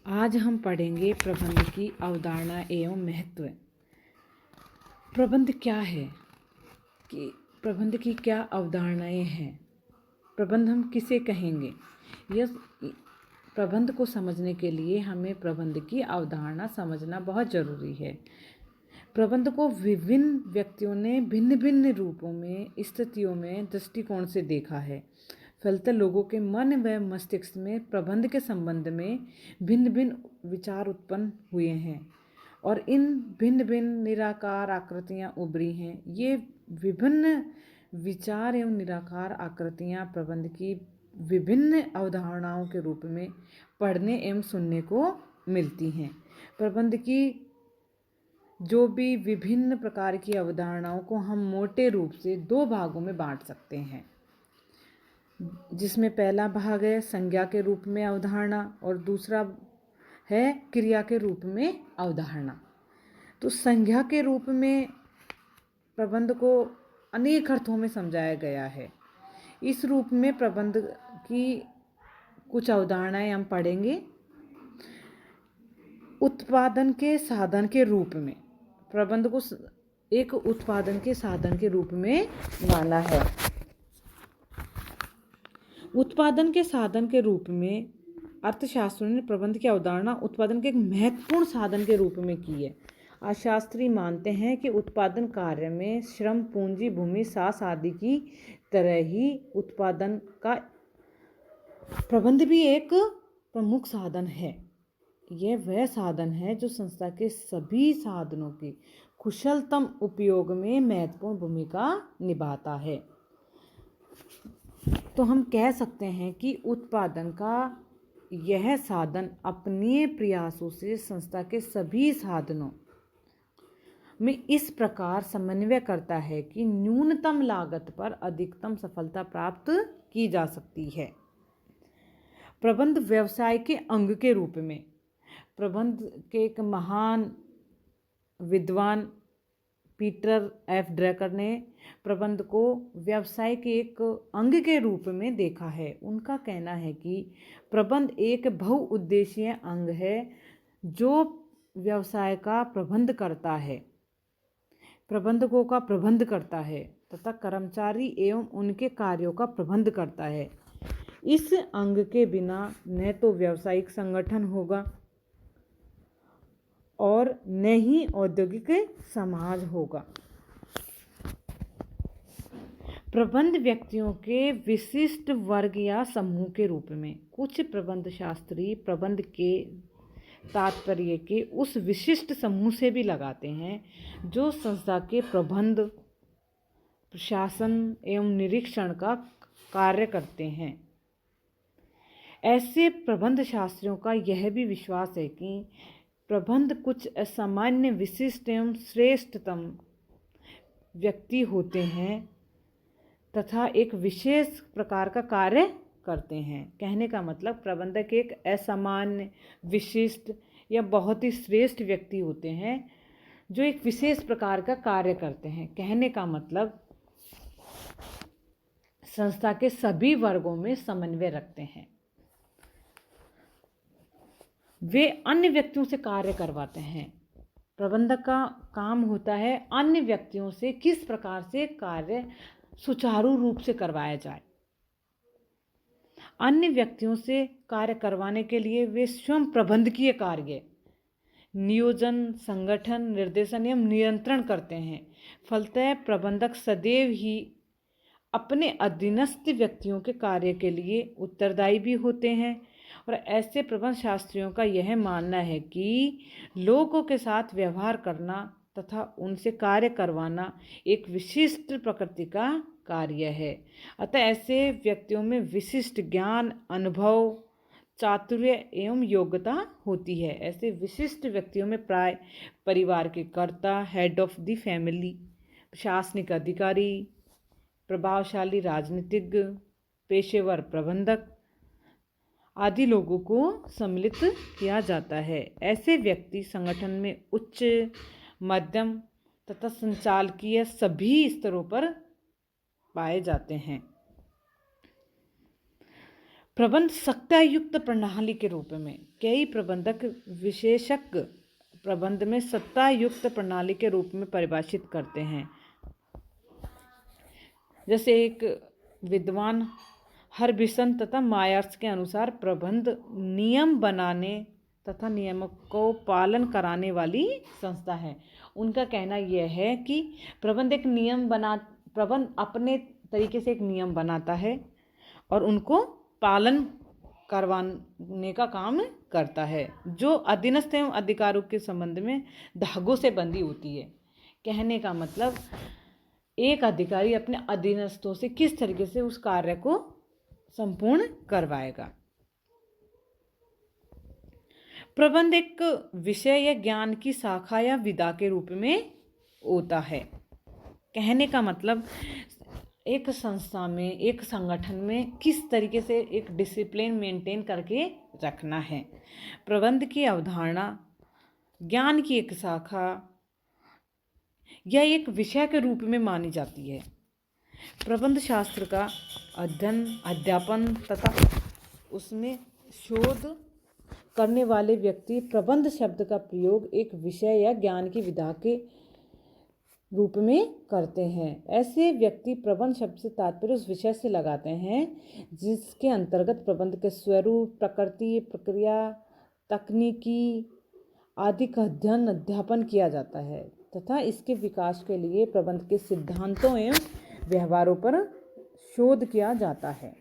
आज हम पढ़ेंगे प्रबंध की अवधारणा एवं महत्व। प्रबंध क्या है कि प्रबंध की क्या अवधारणाएं हैं, प्रबंध हम किसे कहेंगे। यह प्रबंध को समझने के लिए हमें प्रबंध की अवधारणा समझना बहुत ज़रूरी है। प्रबंध को विभिन्न व्यक्तियों ने भिन्न भिन्न रूपों में, स्थितियों में, दृष्टिकोण से देखा है। फलतः लोगों के मन व मस्तिष्क में प्रबंध के संबंध में भिन्न भिन्न विचार उत्पन्न हुए हैं और इन भिन्न भिन्न निराकार आकृतियाँ उभरी हैं। ये विभिन्न विचार एवं निराकार आकृतियाँ प्रबंध की विभिन्न अवधारणाओं के रूप में पढ़ने एवं सुनने को मिलती हैं। प्रबंध की जो भी विभिन्न प्रकार की अवधारणाओं को हम मोटे रूप से दो भागों में बांट सकते हैं, जिसमें पहला भाग है संज्ञा के रूप में अवधारणा और दूसरा है क्रिया के रूप में अवधारणा। तो संज्ञा के रूप में प्रबंध को अनेक अर्थों में समझाया गया है। इस रूप में प्रबंध की कुछ अवधारणाएं हम पढ़ेंगे। उत्पादन के साधन के रूप में प्रबंध को एक उत्पादन के साधन के रूप में माना है। उत्पादन के साधन के रूप में अर्थशास्त्रियों ने प्रबंध की अवधारणा उत्पादन के एक महत्वपूर्ण साधन के रूप में की है। अर्थशास्त्री मानते हैं कि उत्पादन कार्य में श्रम, पूंजी, भूमि, सास आदि की तरह ही उत्पादन का प्रबंध भी एक प्रमुख साधन है। यह वह साधन है जो संस्था के सभी साधनों के कुशलतम उपयोग में महत्वपूर्ण भूमिका निभाता है। तो हम कह सकते हैं कि उत्पादन का यह साधन अपने प्रयासों से संस्था के सभी साधनों में इस प्रकार समन्वय करता है कि न्यूनतम लागत पर अधिकतम सफलता प्राप्त की जा सकती है। प्रबंध व्यवसाय के अंग के रूप में प्रबंध के एक महान विद्वान पीटर एफ ड्रकर ने प्रबंध को व्यवसाय के एक अंग के रूप में देखा है। उनका कहना है कि प्रबंध एक बहुउद्देशीय अंग है जो व्यवसाय का प्रबंध करता है, प्रबंधकों का प्रबंध करता है तथा कर्मचारी एवं उनके कार्यों का प्रबंध करता है। इस अंग के बिना न तो व्यावसायिक संगठन होगा और न ही औद्योगिक समाज होगा। प्रबंध व्यक्तियों के विशिष्ट वर्ग या समूह के रूप में कुछ प्रबंध शास्त्री प्रबंध के तात्पर्य के उस विशिष्ट समूह से भी लगाते हैं जो संस्था के प्रबंध, प्रशासन एवं निरीक्षण का कार्य करते हैं। ऐसे प्रबंध शास्त्रियों का यह भी विश्वास है कि प्रबंध कुछ असामान्य, विशिष्ट एवं श्रेष्ठतम व्यक्ति होते हैं तथा एक विशेष प्रकार का कार्य करते हैं। कहने का मतलब प्रबंधक एक असामान्य, विशिष्ट या बहुत ही श्रेष्ठ व्यक्ति होते हैं जो एक विशेष प्रकार का कार्य करते हैं। कहने का मतलब संस्था के सभी वर्गों में समन्वय रखते हैं। वे अन्य व्यक्तियों से कार्य करवाते हैं। प्रबंधक का काम होता है अन्य व्यक्तियों से किस प्रकार से कार्य सुचारू रूप से करवाया जाए। अन्य व्यक्तियों से कार्य करवाने के लिए वे स्वयं प्रबंधकीय कार्य, नियोजन, संगठन, निर्देशन एवं नियंत्रण करते हैं। फलतः प्रबंधक सदैव ही अपने अधीनस्थ व्यक्तियों के कार्य के लिए उत्तरदायी भी होते हैं। और ऐसे प्रबंध शास्त्रियों का यह मानना है कि लोगों के साथ व्यवहार करना तथा उनसे कार्य करवाना एक विशिष्ट प्रकृति का कार्य है। अतः ऐसे व्यक्तियों में विशिष्ट ज्ञान, अनुभव, चातुर्य एवं योग्यता होती है। ऐसे विशिष्ट व्यक्तियों में प्राय परिवार के कर्ता, हेड ऑफ द फैमिली, प्रशासनिक अधिकारी, प्रभावशाली राजनीतिज्ञ, पेशेवर प्रबंधक आदि लोगों को सम्मिलित किया जाता है। ऐसे व्यक्ति संगठन में उच्च, मध्यम तथा संचालकीय सभी स्तरों पर पाए जाते हैं। प्रबंध सत्तायुक्त प्रणाली के रूप में कई प्रबंधक विशेषज्ञ प्रबंध में सत्तायुक्त प्रणाली के रूप में परिभाषित करते हैं। जैसे एक विद्वान हरबिसन तथा मायर्स के अनुसार प्रबंध नियम बनाने तथा नियमों को पालन कराने वाली संस्था है। उनका कहना यह है कि प्रबंध अपने तरीके से एक नियम बनाता है और उनको पालन करवाने का काम करता है, जो अधीनस्थ एवं अधिकारों के संबंध में धागों से बंधी होती है। कहने का मतलब एक अधिकारी अपने अधीनस्थों से किस तरीके से उस कार्य को संपूर्ण करवाएगा। प्रबंध एक विषय या ज्ञान की शाखा या विधा के रूप में होता है। कहने का मतलब एक संस्था में, एक संगठन में किस तरीके से एक डिसिप्लिन मेंटेन करके रखना है। प्रबंध की अवधारणा ज्ञान की एक शाखा या एक विषय के रूप में मानी जाती है। प्रबंध शास्त्र का अध्ययन, अध्यापन तथा उसमें शोध करने वाले व्यक्ति प्रबंध शब्द का प्रयोग एक विषय या ज्ञान की विधा के रूप में करते हैं। ऐसे व्यक्ति प्रबंध शब्द से तात्पर्य उस विषय से लगाते हैं जिसके अंतर्गत प्रबंध के स्वरूप, प्रकृति, प्रक्रिया, तकनीकी आदि का अध्ययन, अध्यापन किया जाता है तथा इसके विकास के लिए प्रबंध के सिद्धांतों एवं व्यवहारों पर शोध किया जाता है।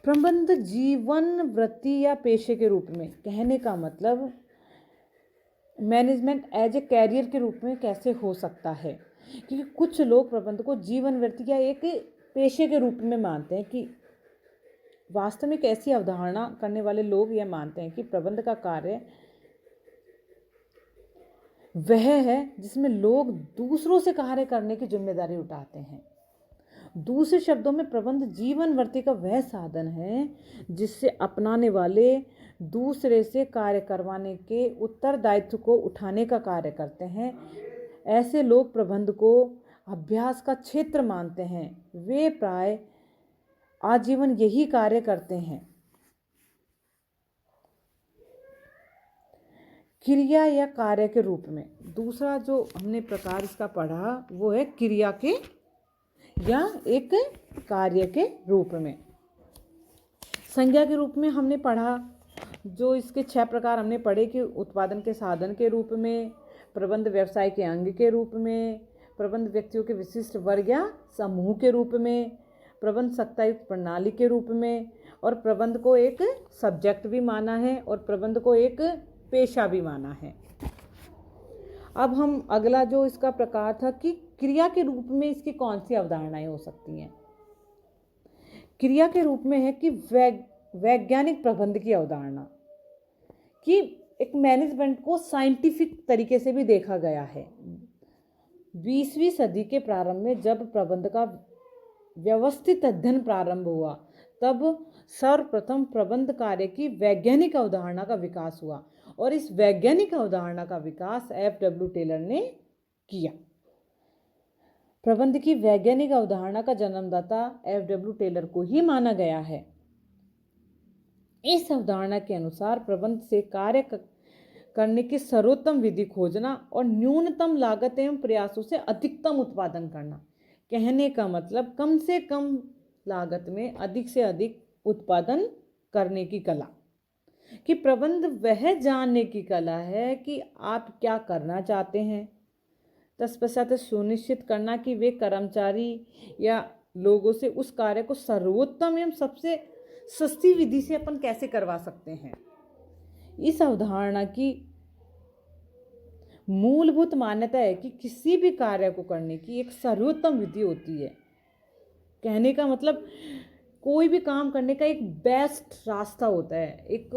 प्रबंध जीवन, वृत्ति या पेशे के रूप में, कहने का मतलब मैनेजमेंट एज ए कैरियर के रूप में कैसे हो सकता है, क्योंकि कुछ लोग प्रबंध को जीवन, वृत्ति या एक पेशे के रूप में मानते हैं। कि वास्तव में एक ऐसी अवधारणा करने वाले लोग यह मानते हैं कि प्रबंध का कार्य वह है जिसमें लोग दूसरों से कार्य करने की जिम्मेदारी उठाते हैं। दूसरे शब्दों में प्रबंध जीवन वृत्ति का वह साधन है जिससे अपनाने वाले दूसरे से कार्य करवाने के उत्तरदायित्व को उठाने का कार्य करते हैं। ऐसे लोग प्रबंध को अभ्यास का क्षेत्र मानते हैं। वे प्राय आजीवन यही कार्य करते हैं। क्रिया या कार्य के रूप में दूसरा जो हमने प्रकार इसका पढ़ा वो है क्रिया के या एक कार्य के रूप में। संज्ञा के रूप में हमने पढ़ा, जो इसके 6 प्रकार हमने पढ़े कि उत्पादन के साधन के रूप में, प्रबंध व्यवसाय के अंग के रूप में, प्रबंध व्यक्तियों के विशिष्ट वर्ग या समूह के रूप में, प्रबंध सत्तायुक्त प्रणाली के रूप में, और प्रबंध को एक सब्जेक्ट भी माना है और प्रबंध को एक पेशा भी माना है। अब हम अगला जो इसका प्रकार था कि क्रिया के रूप में इसकी कौन सी अवधारणाएं हो सकती हैं। क्रिया के रूप में है कि वैज्ञानिक प्रबंध की अवधारणा, कि एक मैनेजमेंट को साइंटिफिक तरीके से भी देखा गया है। 20वीं सदी के प्रारंभ में जब प्रबंध का व्यवस्थित अध्ययन प्रारंभ हुआ तब सर्वप्रथम प्रबंध कार्य की वैज्ञानिक अवधारणा का विकास हुआ और इस वैज्ञानिक अवधारणा का विकास F.W. टेलर ने किया। प्रबंध की वैज्ञानिक अवधारणा का जन्मदाता F.W. टेलर को ही माना गया है। इस अवधारणा के अनुसार प्रबंध से कार्य करने की सर्वोत्तम विधि खोजना और न्यूनतम लागत एवं प्रयासों से अधिकतम उत्पादन करना। कहने का मतलब कम से कम लागत में अधिक से अधिक उत्पादन करने की कला। कि प्रबंध वह जानने की कला है कि आप क्या करना चाहते हैं, तत्पश्चात सुनिश्चित करना कि वे कर्मचारी या लोगों से उस कार्य को सर्वोत्तम एवं सबसे सस्ती विधि से अपन कैसे करवा सकते हैं। इस अवधारणा की मूलभूत मान्यता है कि किसी भी कार्य को करने की एक सर्वोत्तम विधि होती है। कहने का मतलब कोई भी काम करने का एक बेस्ट रास्ता होता है, एक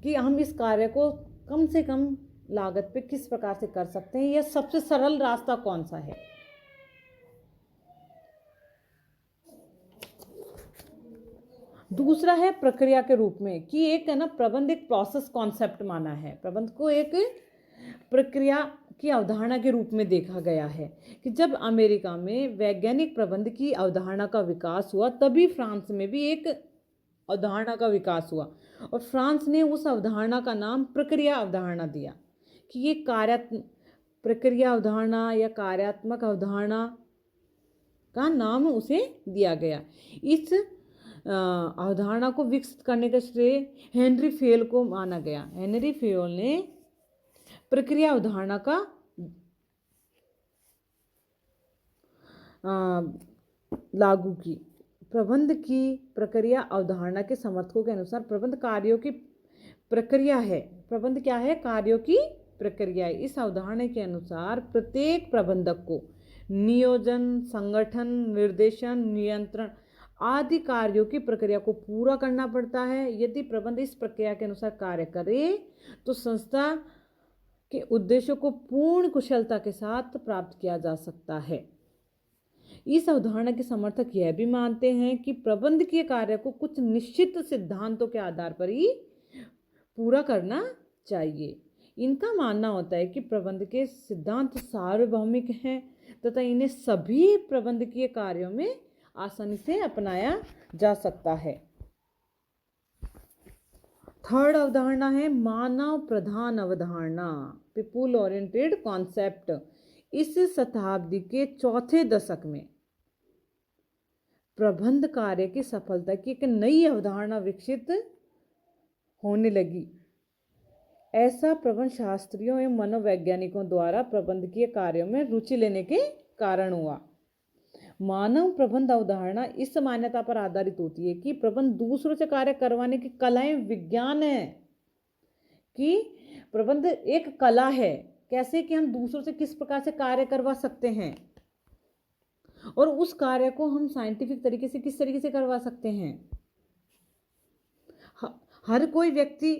कि हम इस कार्य को कम से कम लागत पे किस प्रकार से कर सकते हैं, यह सबसे सरल रास्ता कौन सा है। दूसरा है प्रक्रिया के रूप में, कि एक है ना प्रबंध एक प्रोसेस कॉन्सेप्ट माना है। प्रबंध को एक प्रक्रिया की अवधारणा के रूप में देखा गया है कि जब अमेरिका में वैज्ञानिक प्रबंध की अवधारणा का विकास हुआ तभी फ्रांस में भी एक अवधारणा का विकास हुआ और फ्रांस ने उस अवधारणा का नाम प्रक्रिया अवधारणा दिया कि ये प्रक्रिया अवधारणा या कार्यात्मक अवधारणा का नाम उसे दिया गया। इस अवधारणा को विकसित करने का श्रेय हेनरी फेल को माना गया। हेनरी फेल ने प्रक्रिया अवधारणा का लागू की। प्रबंध की प्रक्रिया अवधारणा के समर्थकों के अनुसार प्रबंध कार्यों की प्रक्रिया है। प्रबंध क्या है? कार्यों की प्रक्रिया है। इस अवधारणा के अनुसार प्रत्येक प्रबंधक को नियोजन, संगठन, निर्देशन, नियंत्रण आदि कार्यों की प्रक्रिया को पूरा करना पड़ता है। यदि प्रबंध इस प्रक्रिया के अनुसार कार्य करे तो संस्था के उद्देश्यों को पूर्ण कुशलता के साथ प्राप्त किया जा सकता है। इस अवधारणा के समर्थक यह भी मानते हैं कि प्रबंधकीय कार्य को कुछ निश्चित सिद्धांतों के आधार पर ही पूरा करना चाहिए। इनका मानना होता है कि प्रबंध के सिद्धांत सार्वभौमिक हैं तथा इन्हें सभी प्रबंधकीय कार्यों में आसानी से अपनाया जा सकता है। थर्ड अवधारणा है मानव प्रधान अवधारणा, पीपुल ओरिएंटेड कॉन्सेप्ट। इस शताब्दी के चौथे दशक में प्रबंध कार्य की सफलता की एक नई अवधारणा विकसित होने लगी। ऐसा प्रबंध शास्त्रियों एवं मनोवैज्ञानिकों द्वारा प्रबंधकीय कार्यों में रुचि लेने के कारण हुआ। मानव प्रबंध अवधारणा इस मान्यता पर आधारित होती है कि प्रबंध दूसरों से कार्य करवाने की कलाएं विज्ञान है, कि प्रबंध एक कला है, कैसे कि हम दूसरों से किस प्रकार से कार्य करवा सकते हैं और उस कार्य को हम साइंटिफिक तरीके से किस तरीके से करवा सकते हैं। हर कोई व्यक्ति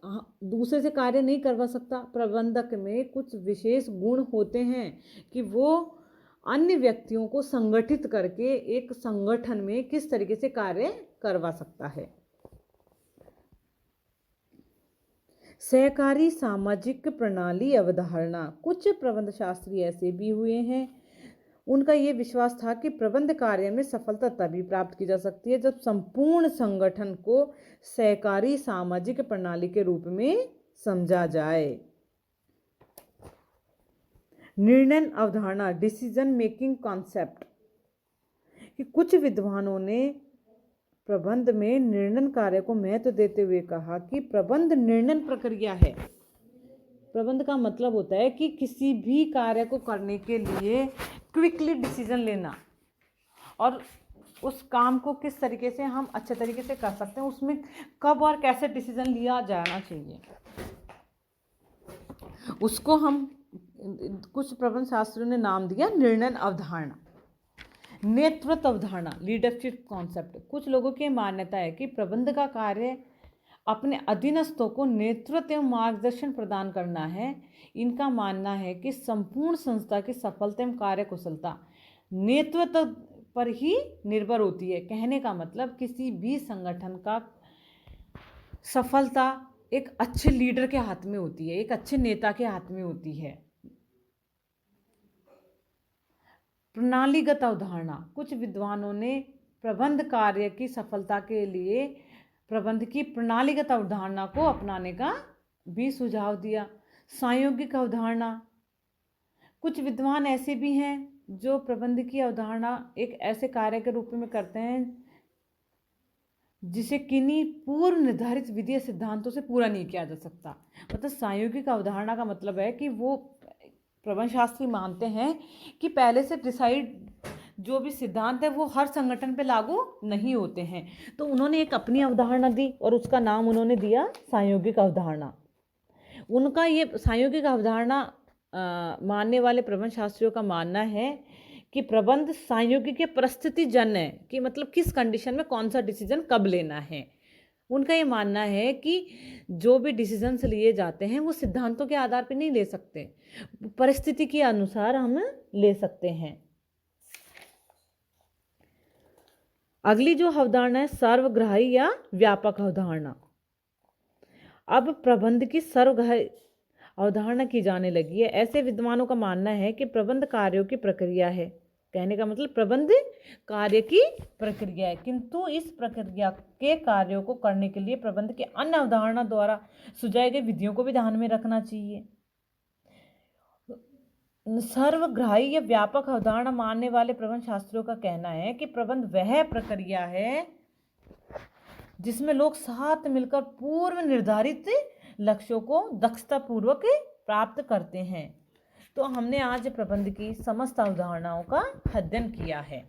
दूसरे से कार्य नहीं करवा सकता। प्रबंधक में कुछ विशेष गुण होते हैं कि वो अन्य व्यक्तियों को संगठित करके एक संगठन में किस तरीके से कार्य करवा सकता है। सहकारी सामाजिक प्रणाली अवधारणा। कुछ प्रबंध शास्त्री ऐसे भी हुए हैं, उनका ये विश्वास था कि प्रबंध कार्य में सफलता तभी प्राप्त की जा सकती है जब संपूर्ण संगठन को सहकारी सामाजिक प्रणाली के रूप में समझा जाए। निर्णय अवधारणा, डिसीजन मेकिंग कॉन्सेप्ट, कि कुछ विद्वानों ने प्रबंध में निर्णय कार्य को महत्व देते हुए कहा कि प्रबंध निर्णय प्रक्रिया है। प्रबंध का मतलब होता है कि किसी भी कार्य को करने के लिए क्विकली डिसीजन लेना और उस काम को किस तरीके से हम अच्छे तरीके से कर सकते हैं, उसमें कब और कैसे डिसीजन लिया जाना चाहिए, उसको हम कुछ प्रबंध शास्त्रियों ने नाम दिया निर्णय अवधारणा। नेतृत्व अवधारणा, लीडरशिप कॉन्सेप्ट। कुछ लोगों की मान्यता है कि प्रबंध का कार्य अपने अधीनस्थों को नेतृत्व एवं मार्गदर्शन प्रदान करना है। इनका मानना है कि संपूर्ण संस्था की सफलता एवं कार्यकुशलता नेतृत्व पर ही निर्भर होती है। कहने का मतलब किसी भी संगठन का सफलता एक अच्छे लीडर के हाथ में होती है, एक अच्छे नेता के हाथ में होती है। प्रणालीगत अवधारणा। कुछ विद्वानों ने प्रबंध कार्य की सफलता के लिए प्रबंध की प्रणालीगत अवधारणा को अपनाने का भी सुझाव दिया। सांयोगिक अवधारणा। कुछ विद्वान ऐसे भी हैं जो प्रबंध की अवधारणा एक ऐसे कार्य के रूप में करते हैं जिसे किन्हीं पूर्व निर्धारित विधि सिद्धांतों से पूरा नहीं किया जा सकता। मतलब सांयोगिक अवधारणा का मतलब है कि वो प्रबंध शास्त्री मानते हैं कि पहले से डिसाइड जो भी सिद्धांत है वो हर संगठन पे लागू नहीं होते हैं। तो उन्होंने एक अपनी अवधारणा दी और उसका नाम उन्होंने दिया सांयोगिक अवधारणा। उनका ये सांयोगिक अवधारणा मानने वाले प्रबंध शास्त्रियों का मानना है कि प्रबंध सांयोगिक परिस्थिति जन्य है, कि मतलब किस कंडीशन में कौन सा डिसीजन कब लेना है। उनका ये मानना है कि जो भी डिसीजंस लिए जाते हैं वो सिद्धांतों के आधार पर नहीं ले सकते, परिस्थिति के अनुसार हम ले सकते हैं। अगली जो अवधारणा है सर्वग्राही या व्यापक अवधारणा। अब प्रबंध की सर्वग्राही अवधारणा की जाने लगी है। ऐसे विद्वानों का मानना है कि प्रबंध कार्यों की प्रक्रिया है कहने का मतलब प्रबंध कार्य की प्रक्रिया है, किंतु इस प्रक्रिया के कार्यों को करने के लिए प्रबंध के अन्य अवधारणा द्वारा सुझाई गई विधियों को भी ध्यान में रखना चाहिए। सर्वग्राही या व्यापक अवधारणा मानने वाले प्रबंध शास्त्रियों का कहना है कि प्रबंध वह प्रक्रिया है जिसमें लोग साथ मिलकर पूर्व निर्धारित लक्ष्यों को दक्षतापूर्वक प्राप्त करते हैं। तो हमने आज प्रबंध की समस्त अवधारणाओं का अध्ययन किया है।